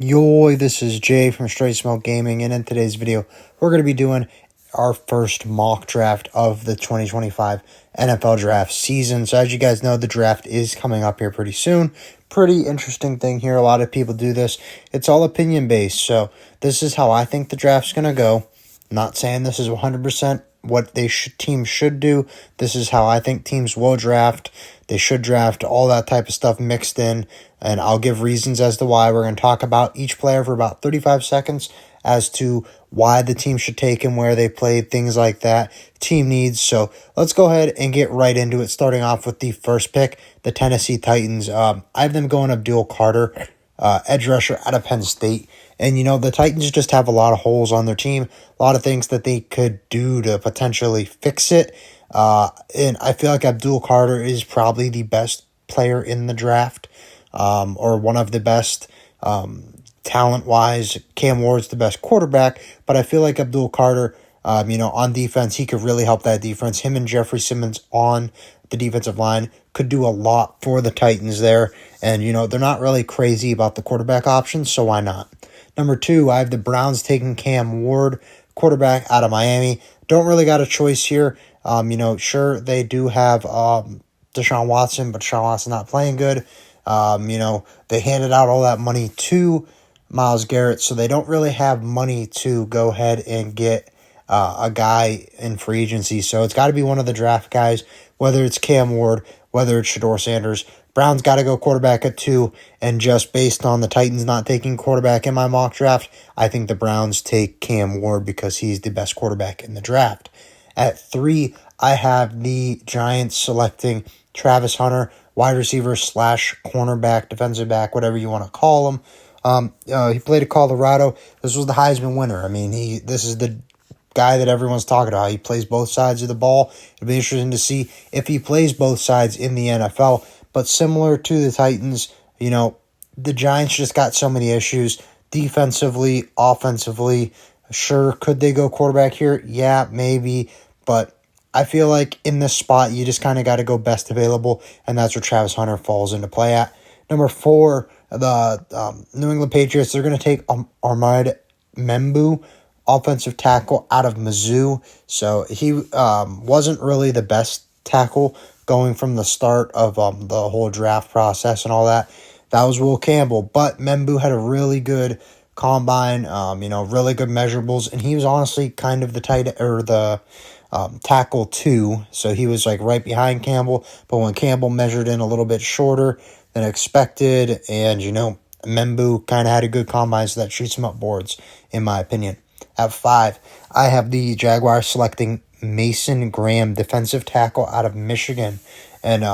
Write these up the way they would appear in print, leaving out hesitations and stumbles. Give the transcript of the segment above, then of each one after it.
Yo, this is Jay from Str8 Gaming, and in today's video, we're going to be doing our first mock draft of the 2025 NFL draft season. So as you guys know, the draft is coming up here pretty soon. Pretty interesting thing here. A lot of people do this. It's all opinion based. So this is how I think the draft's going to go. I'm not saying this is 100% what teams should do. This is how I think teams will draft. They should draft, all that type of stuff mixed in, and I'll give reasons as to why. We're going to talk about each player for about 35 seconds as to why the team should take him, where they played, things like that, team needs. So let's go ahead and get right into it, starting off with the first pick, the Tennessee Titans. I have them going Abdul Carter, edge rusher out of Penn State. And, the Titans just have a lot of holes on their team, a lot of things that they could do to potentially fix it. And I feel like Abdul Carter is probably the best player in the draft, or one of the best talent-wise. Cam Ward's the best quarterback, but I feel like Abdul Carter, on defense, he could really help that defense. Him and Jeffrey Simmons on the defensive line could do a lot for the Titans there. And, they're not really crazy about the quarterback options, so why not? Number 2, I have the Browns taking Cam Ward, quarterback out of Miami. Don't really got a choice here. Sure, they do have Deshaun Watson, but Deshaun Watson not playing good. They handed out all that money to Myles Garrett, so they don't really have money to go ahead and get a guy in free agency. So it's got to be one of the draft guys, whether it's Cam Ward, whether it's Shedeur Sanders. Browns got to go quarterback at 2, and just based on the Titans not taking quarterback in my mock draft, I think the Browns take Cam Ward because he's the best quarterback in the draft. At 3, I have the Giants selecting Travis Hunter, wide receiver / cornerback, defensive back, whatever you want to call him. He played at Colorado. This was the Heisman winner. This is the guy that everyone's talking about. He plays both sides of the ball. It'll be interesting to see if he plays both sides in the NFL. But similar to the Titans, the Giants just got so many issues defensively, offensively. Sure, could they go quarterback here? Yeah, maybe. But I feel like in this spot, you just kind of got to go best available, and that's where Travis Hunter falls into play at. Number 4, the New England Patriots, they're going to take Ahmad Membu, offensive tackle out of Mizzou. So he wasn't really the best tackle going from the start of the whole draft process and all that. That was Will Campbell. But Membu had a really good combine, really good measurables, and he was honestly kind of the tackle 2. So he was like right behind Campbell. But when Campbell measured in a little bit shorter than expected, and Membu kind of had a good combine, so that shoots him up boards, in my opinion. At 5, I have the Jaguars selecting Mason Graham, defensive tackle out of Michigan. And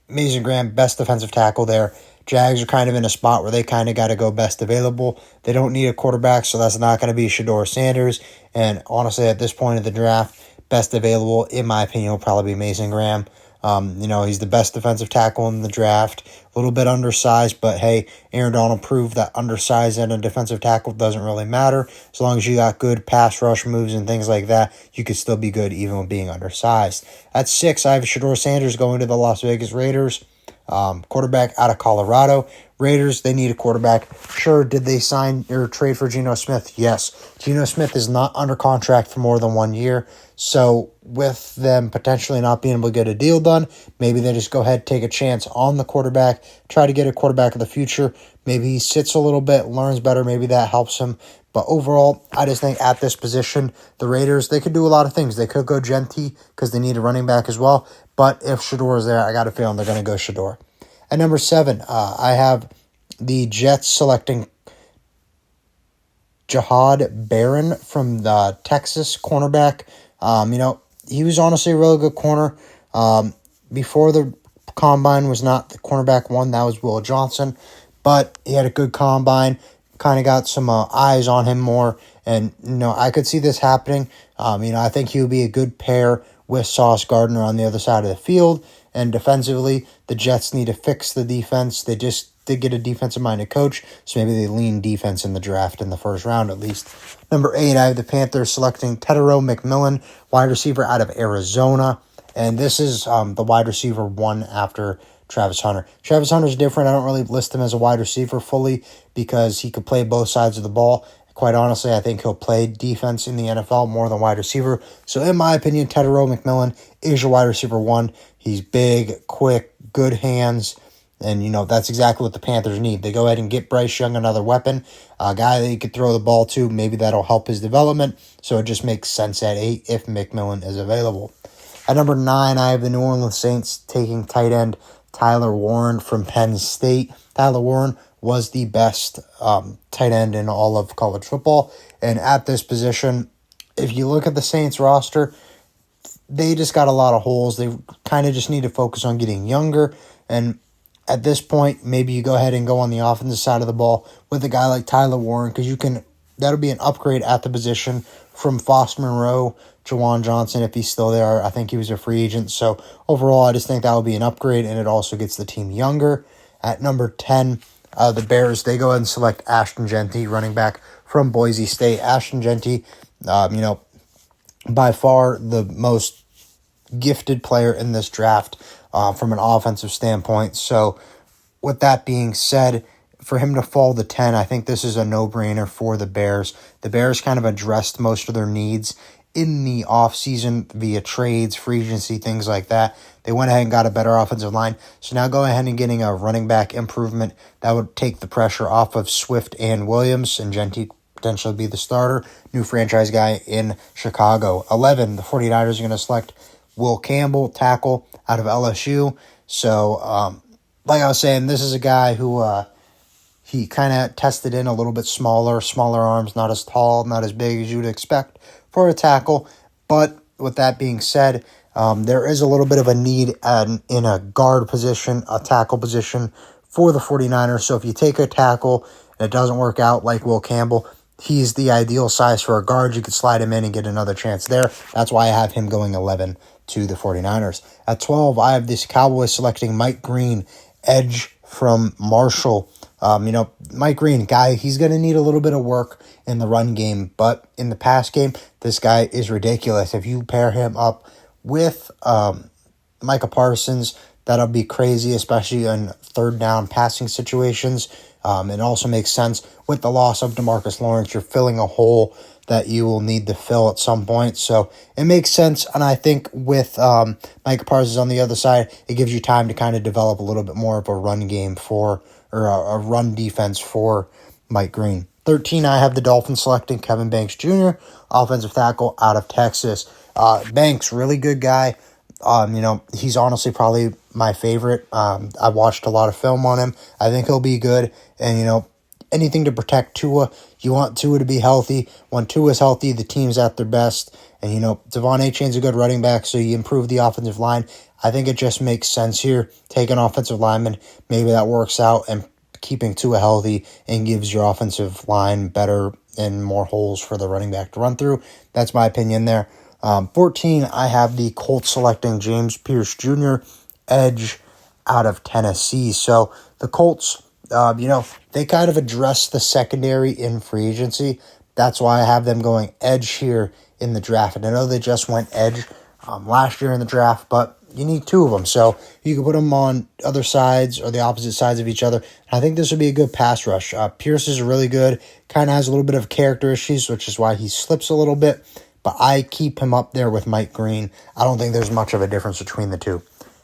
Mason Graham, best defensive tackle there. Jags are kind of in a spot where they kind of got to go best available. They don't need a quarterback, so that's not going to be Shedeur Sanders. And honestly, at this point of the draft, best available, in my opinion, will probably be Mason Graham. He's the best defensive tackle in the draft. A little bit undersized, but hey, Aaron Donald proved that undersized and a defensive tackle doesn't really matter. As long as you got good pass rush moves and things like that, you could still be good even with being undersized. At 6, I have Shedeur Sanders going to the Las Vegas Raiders. Quarterback out of Colorado. Raiders, they need a quarterback. Sure, did they sign or trade for Geno Smith? Yes. Geno Smith is not under contract for more than 1 year. So with them potentially not being able to get a deal done, maybe they just go ahead, take a chance on the quarterback, try to get a quarterback of the future. Maybe he sits a little bit, learns better. Maybe that helps him. But overall, I just think at this position, the Raiders, they could do a lot of things. They could go Gentry because they need a running back as well. But if Shedeur is there, I got a feeling they're going to go Shedeur. At number 7, I have the Jets selecting Jahad Barron from the Texas cornerback. He was honestly a really good corner. Before the combine was not the cornerback 1, that was Will Johnson. But he had a good combine, kind of got some eyes on him more. And, I could see this happening. I think he would be a good pair with Sauce Gardner on the other side of the field. And defensively, the Jets need to fix the defense. They just did get a defensive-minded coach, so maybe they lean defense in the draft in the first round at least. Number 8, I have the Panthers selecting Tetairoa McMillan, wide receiver out of Arizona. And this is the wide receiver 1 after Travis Hunter. Travis Hunter's different. I don't really list him as a wide receiver fully because he could play both sides of the ball. Quite honestly, I think he'll play defense in the NFL more than wide receiver. So in my opinion, Tetairoa McMillan is your wide receiver 1. He's big, quick, good hands, and, that's exactly what the Panthers need. They go ahead and get Bryce Young another weapon, a guy that he could throw the ball to. Maybe that'll help his development. So it just makes sense at 8 if McMillan is available. At number 9, I have the New Orleans Saints taking tight end Tyler Warren from Penn State. Tyler Warren was the best tight end in all of college football. And at this position, if you look at the Saints roster, they just got a lot of holes. They kind of just need to focus on getting younger. And at this point, maybe you go ahead and go on the offensive side of the ball with a guy like Tyler Warren, because that'll be an upgrade at the position from Foster Monroe, Jawan Johnson, if he's still there. I think he was a free agent. So overall, I just think that will be an upgrade, and it also gets the team younger. At number 10, the Bears, they go ahead and select Ashton Jeanty, running back from Boise State. Ashton Jeanty, by far the most gifted player in this draft from an offensive standpoint. So with that being said, for him to fall to 10, I think this is a no-brainer for the Bears. The Bears kind of addressed most of their needs in the offseason via trades, free agency, things like that. They went ahead and got a better offensive line. So now go ahead and getting a running back improvement. That would take the pressure off of Swift and Williams, and Jeanty potentially be the starter. New franchise guy in Chicago. 11, the 49ers are going to select Will Campbell, tackle out of LSU. So, like I was saying, this is a guy who he kind of tested in a little bit smaller arms, not as tall, not as big as you'd expect for a tackle. But with that being said, there is a little bit of a need in a guard position, a tackle position for the 49ers. So if you take a tackle and it doesn't work out like Will Campbell, he's the ideal size for a guard. You could slide him in and get another chance there. That's why I have him going 11 to the 49ers. At 12, I have this Cowboys selecting Mike Green, edge from Marshall. Mike Green, guy, he's going to need a little bit of work in the run game, but in the pass game, this guy is ridiculous. If you pair him up with Micah Parsons, that'll be crazy, especially in third down passing situations. It also makes sense with the loss of DeMarcus Lawrence. You're filling a hole that you will need to fill at some point. So it makes sense. And I think with Micah Parsons on the other side, it gives you time to kind of develop a little bit more of a run game or a run defense for Mike Green. 13, I have the Dolphins selecting Kevin Banks Jr., offensive tackle out of Texas. Banks, really good guy. He's honestly probably my favorite. I watched a lot of film on him. I think he'll be good. And, anything to protect Tua. You want Tua to be healthy. When Tua's healthy, the team's at their best. And, Devon Achane's a good running back, so you improve the offensive line. I think it just makes sense here. Take an offensive lineman. Maybe that works out, and keeping Tua healthy and gives your offensive line better and more holes for the running back to run through. That's my opinion there. 14, I have the Colts selecting James Pierce Jr., edge out of Tennessee. So the Colts, they kind of addressed the secondary in free agency. That's why I have them going edge here in the draft. And I know they just went edge last year in the draft, but you need two of them. So you can put them on other sides or the opposite sides of each other. And I think this would be a good pass rush. Pierce is really good, kind of has a little bit of character issues, which is why he slips a little bit. But I keep him up there with Mike Green. I don't think there's much of a difference between the two.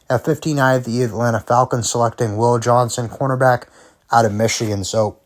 At 15, I have the Atlanta Falcons selecting Will Johnson, cornerback out of Michigan. So,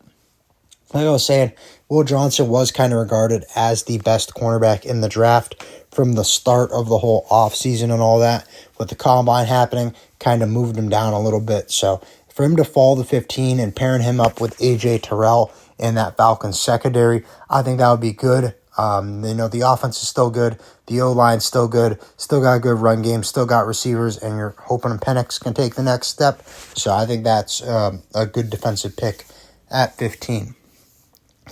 like I was saying, Will Johnson was kind of regarded as the best cornerback in the draft from the start of the whole offseason and all that. With the combine happening, kind of moved him down a little bit. So, for him to fall to 15 and pairing him up with A.J. Terrell in that Falcons secondary, I think that would be good. The offense is still good. The O-line's still good. Still got a good run game. Still got receivers, and you're hoping Penix can take the next step. So I think that's a good defensive pick at 15.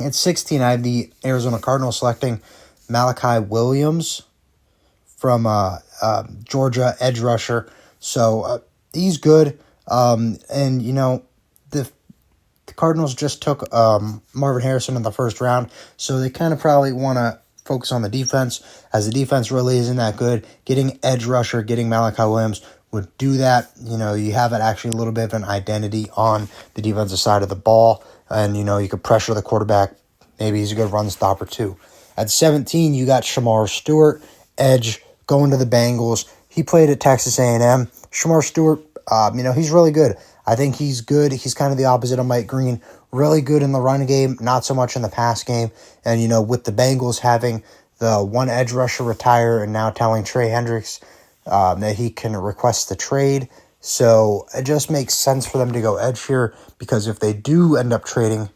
At 16, I have the Arizona Cardinals selecting Malachi Williams from Georgia, edge rusher. So he's good. The Cardinals just took Marvin Harrison in the first round, so they kind of probably want to focus on the defense, as the defense really isn't that good. Getting edge rusher, getting Malachi Williams would do that. You have it actually a little bit of an identity on the defensive side of the ball, and, you could pressure the quarterback. Maybe he's a good run stopper too. At 17, you got Shamar Stewart, edge, going to the Bengals. He played at Texas A&M. Shamar Stewart, he's really good. I think he's good. He's kind of the opposite of Mike Green. Really good in the run game, not so much in the pass game. And, with the Bengals having the one edge rusher retire and now telling Trey Hendricks that he can request the trade. So it just makes sense for them to go edge here, because if they do end up trading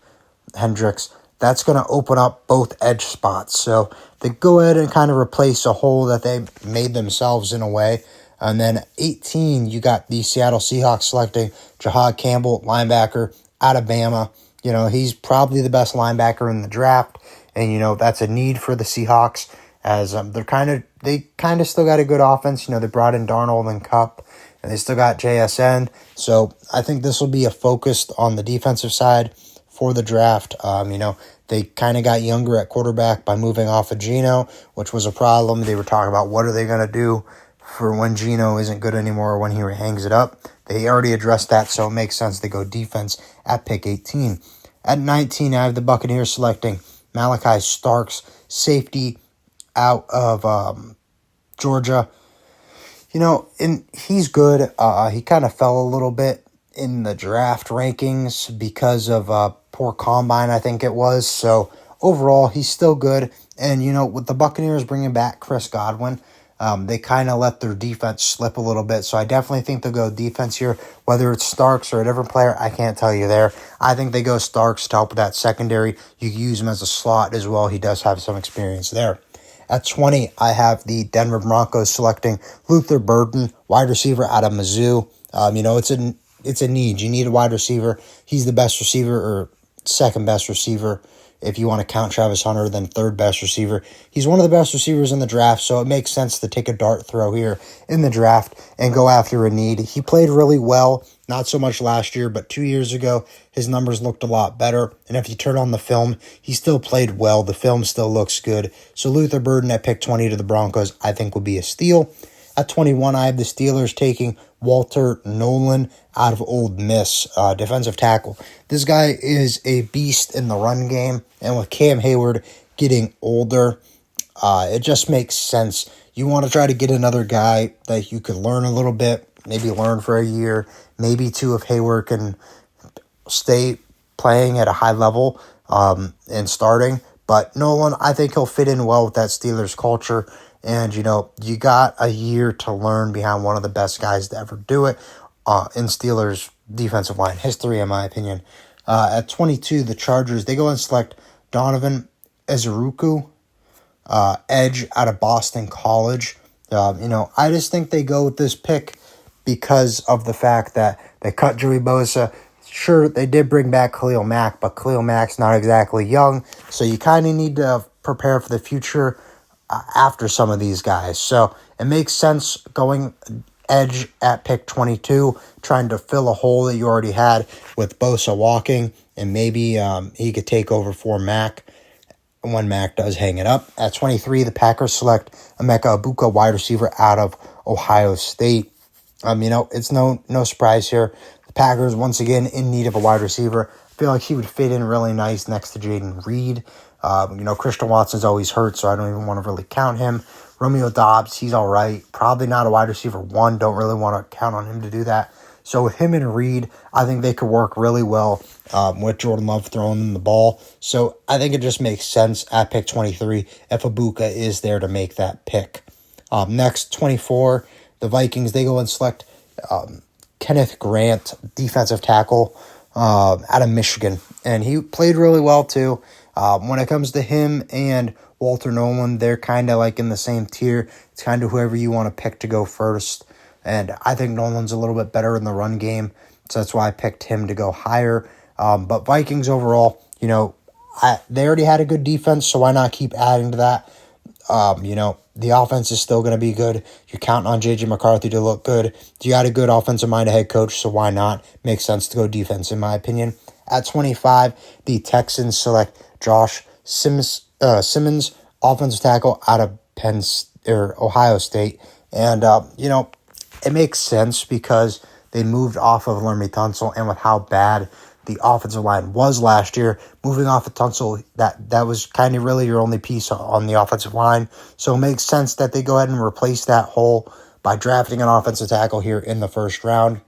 Hendricks, that's going to open up both edge spots. So they go ahead and kind of replace a hole that they made themselves in a way. And then 18, you got the Seattle Seahawks selecting Jahad Campbell, linebacker out of Bama. He's probably the best linebacker in the draft. And, that's a need for the Seahawks, as they kind of still got a good offense. They brought in Darnold and Kupp, and they still got JSN. So I think this will be a focus on the defensive side for the draft. They kind of got younger at quarterback by moving off of Geno, which was a problem. They were talking about what are they going to do for when Geno isn't good anymore, or when he hangs it up. They already addressed that, so it makes sense to go defense at pick 18. At 19, I have the Buccaneers selecting Malachi Starks, safety out of Georgia. And he's good. He kind of fell a little bit in the draft rankings because of poor combine, I think it was. So overall, he's still good. And, with the Buccaneers bringing back Chris Godwin, they kind of let their defense slip a little bit. So I definitely think they'll go defense here. Whether it's Starks or a different player, I can't tell you there. I think they go Starks to help with that secondary. You can use him as a slot as well. He does have some experience there. At 20, I have the Denver Broncos selecting Luther Burden, wide receiver out of Mizzou. It's a need. You need a wide receiver. He's the best receiver, or second best receiver, if you want to count Travis Hunter, then third best receiver. He's one of the best receivers in the draft, so it makes sense to take a dart throw here in the draft and go after a need. He played really well, not so much last year, but 2 years ago, his numbers looked a lot better. And if you turn on the film, he still played well. The film still looks good. So Luther Burden at pick 20 to the Broncos, I think, will be a steal. At 21, I have the Steelers taking Walter Nolan out of Ole Miss, defensive tackle. This guy is a beast in the run game, and with Cam Hayward getting older, it just makes sense. You want to try to get another guy that you could learn a little bit, maybe learn for a year, maybe two if Hayward can stay playing at a high level and starting. But Nolan, I think he'll fit in well with that Steelers culture. And, you got a year to learn behind one of the best guys to ever do it in Steelers defensive line history, in my opinion. At 22, the Chargers, they go and select Donovan Ezeruku, edge out of Boston College. I just think they go with this pick because of the fact that they cut Joey Bosa. Sure, they did bring back Khalil Mack, but Khalil Mack's not exactly young, so you kind of need to prepare for the future after some of these guys. So it makes sense going edge at pick 22, trying to fill a hole that you already had with Bosa walking, and maybe he could take over for Mack when Mack does hang it up. At 23, the Packers select Emeka Egbuka, wide receiver out of Ohio State. It's no surprise here. The Packers, once again, in need of a wide receiver. I feel like he would fit in really nice next to Jaden Reed. Christian Watson's always hurt, so I don't even want to really count him. Romeo Doubs, he's all right. Probably not a wide receiver one. Don't really want to count on him to do that. So with him and Reed, I think they could work really well with Jordan Love throwing them the ball. So I think it just makes sense at pick 23 if Egbuka is there to make that pick. Next, 24, the Vikings, they go and select Kenneth Grant, defensive tackle out of Michigan. And he played really well too. When it comes to him and Walter Nolan, they're kind of like in the same tier. It's kind of whoever you want to pick to go first. And I think Nolan's a little bit better in the run game, so that's why I picked him to go higher. But Vikings overall, they already had a good defense, so why not keep adding to that? The offense is still going to be good. You're counting on J.J. McCarthy to look good. You got a good offensive-minded head coach, so why not? Makes sense to go defense, in my opinion. At 25, the Texans select Josh Simmons, offensive tackle out of Ohio State. And, it makes sense because they moved off of Lermy Tunsil, and with how bad the offensive line was last year, moving off of Tunsil, that was kind of really your only piece on the offensive line. So it makes sense that they go ahead and replace that hole by drafting an offensive tackle here in the first round.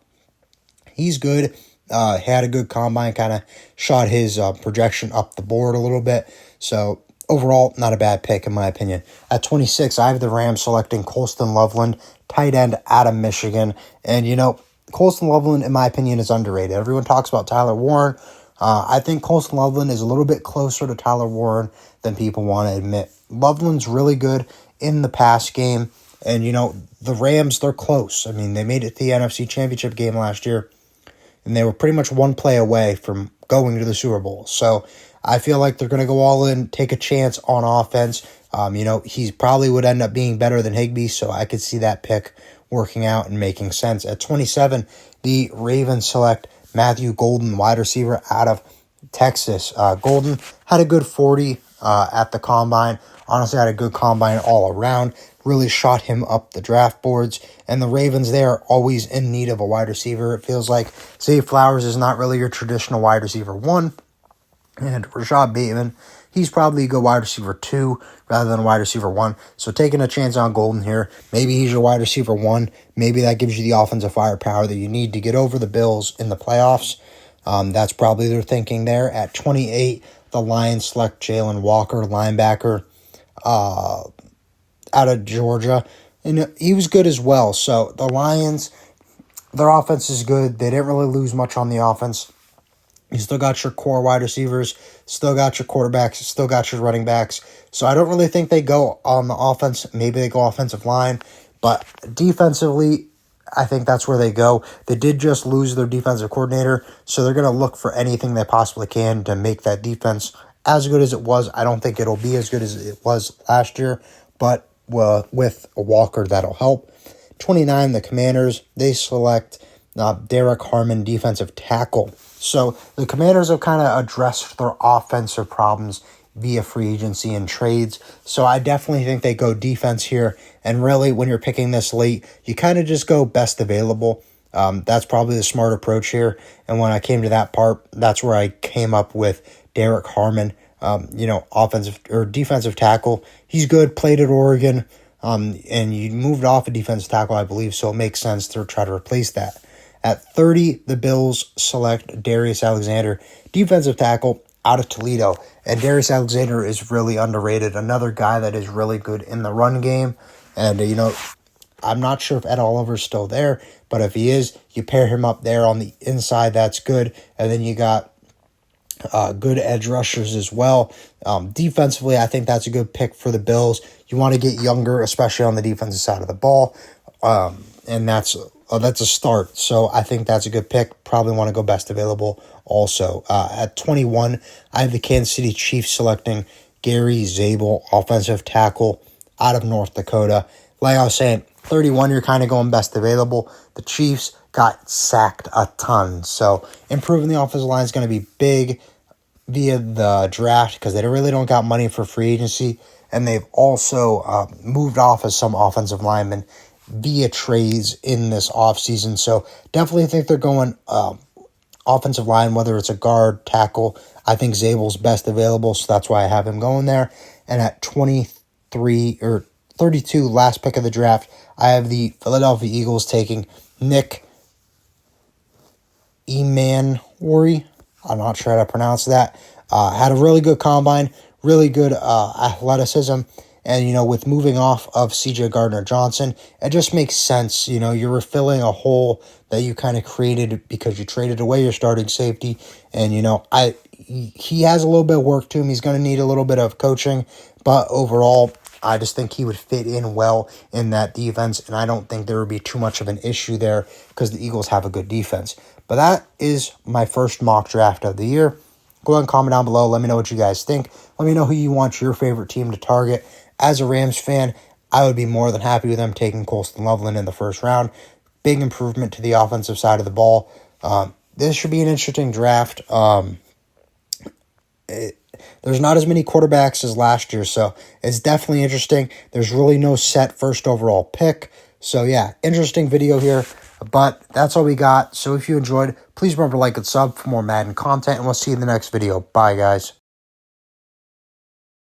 He's good. Had a good combine, kind of shot his projection up the board a little bit. So overall, not a bad pick in my opinion. At 26, I have the Rams selecting Colston Loveland, tight end out of Michigan. And, Colston Loveland, in my opinion, is underrated. Everyone talks about Tyler Warren. I think Colston Loveland is a little bit closer to Tyler Warren than people want to admit. Loveland's really good in the pass game. And, the Rams, they're close. I mean, they made it to the NFC Championship game last year, and they were pretty much one play away from going to the Super Bowl. So I feel like they're going to go all in, take a chance on offense. He probably would end up being better than Higbee, so I could see that pick working out and making sense. At 27, the Ravens select Matthew Golden, wide receiver out of Texas. Golden had a good 40 at the combine. Honestly, had a good combine all around. Really shot him up the draft boards. And the Ravens, they are always in need of a wide receiver. It feels like Zay Flowers is not really your traditional wide receiver 1. And Rashad Bateman, he's probably a good wide receiver 2 rather than a wide receiver 1. So taking a chance on Golden here, maybe he's your wide receiver 1. Maybe that gives you the offensive firepower that you need to get over the Bills in the playoffs. That's probably their thinking there. At 28, the Lions select Jalen Walker, linebacker out of Georgia. And he was good as well. So the Lions, their offense is good. They didn't really lose much on the offense. You still got your core wide receivers, still got your quarterbacks, still got your running backs. So I don't really think they go on the offense. Maybe they go offensive line. But defensively, I think that's where they go. They did just lose their defensive coordinator, so they're going to look for anything they possibly can to make that defense as good as it was. I don't think it'll be as good as it was last year, but with a Walker, that'll help. 29, the Commanders, they select Derek Harmon, defensive tackle. So the Commanders have kind of addressed their offensive problems via free agency and trades. So I definitely think they go defense here. And really, when you're picking this late, you kind of just go best available. That's probably the smart approach here. And when I came to that part, that's where I came up with Derek Harmon, offensive or defensive tackle. He's good, played at Oregon, and you moved off a defensive tackle, I believe, so it makes sense to try to replace that. At 30, the Bills select Darius Alexander, defensive tackle out of Toledo. And Darius Alexander is really underrated. Another guy that is really good in the run game. And, I'm not sure if Ed Oliver's still there, but if he is, you pair him up there on the inside, that's good. And then you got good edge rushers as well. Defensively, I think that's a good pick for the Bills. You want to get younger, especially on the defensive side of the ball. And that's a start. So I think that's a good pick. Probably want to go best available also. At 21, I have the Kansas City Chiefs selecting Gary Zabel, offensive tackle out of North Dakota. Like I was saying, 31, you're kind of going best available. The Chiefs got sacked a ton. So improving the offensive line is going to be big via the draft because they really don't got money for free agency. And they've also moved off of some offensive linemen via trades in this offseason. So definitely think they're going offensive line, whether it's a guard, tackle. I think Zabel's best available, so that's why I have him going there. And at 23 or 32, last pick of the draft, I have the Philadelphia Eagles taking Nick Emanwari. I'm not sure how to pronounce that. Had a really good combine, really good athleticism. And, with moving off of CJ Gardner-Johnson, it just makes sense. You're refilling a hole that you kind of created because you traded away your starting safety. And, he has a little bit of work to him. He's going to need a little bit of coaching. But overall, I just think he would fit in well in that defense. And I don't think there would be too much of an issue there because the Eagles have a good defense. But that is my first mock draft of the year. Go ahead and comment down below. Let me know what you guys think. Let me know who you want your favorite team to target. As a Rams fan, I would be more than happy with them taking Colston Loveland in the first round. Big improvement to the offensive side of the ball. This should be an interesting draft. There's not as many quarterbacks as last year, so it's definitely interesting. There's really no set first overall pick, So yeah, interesting video here, but that's all we got. So if you enjoyed, please remember to like and sub for more Madden content, and we'll see you in the next video. Bye, guys.